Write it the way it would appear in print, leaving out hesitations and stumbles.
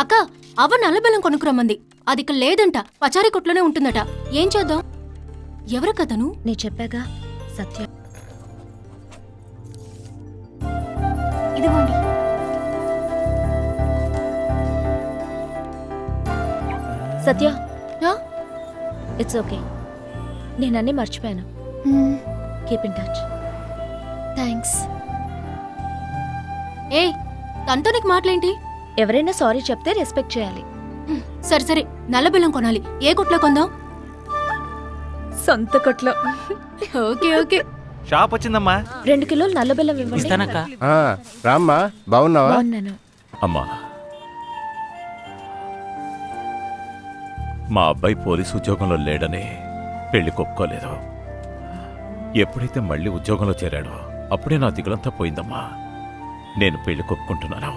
అక్క అవ్వ నల్లబెల్లం కొనుక్కురమ్మంది. అది ఇక్కడ లేదంట, పచారీ కొట్లోనే ఉంటుందట. ఏం చేద్దాం? ఎవరు కథను? నే చెప్పాగా, సత్య. ఇదిగోండి. సత్య, ఇట్స్ ఓకే. నేనన్నీ మర్చిపోయాను. Keep in touch. థ్యాంక్స్. ఏ తనతో నీకు మాటలేంటి? ఎవరైనా సారీ చెప్తే రెస్పెక్ట్ చేయాలి. సరే సరే, నల్లబెల్లం కొనాలి. ఏ కొట్లో కొందాం? సొంత కొట్లో. Okay okay. షాప్ వచ్చిందమ్మా. 2 కిలోలు నల్లబెల్లం ఇవ్వండి. ఇస్తానక్క. రామ్మా, బాగున్నావా? బాగున్నాను. అమ్మా, మా అబ్బాయి పోలీసు ఉద్యోగంలో లేడని పెళ్లి కొప్పుకోలేదు. ఎప్పుడైతే మళ్ళీ ఉద్యోగంలో చేరాడో అప్పుడే నా దిగులంతా పోయిందమ్మా. నేను పెళ్లి కొప్పుకుంటున్నాను.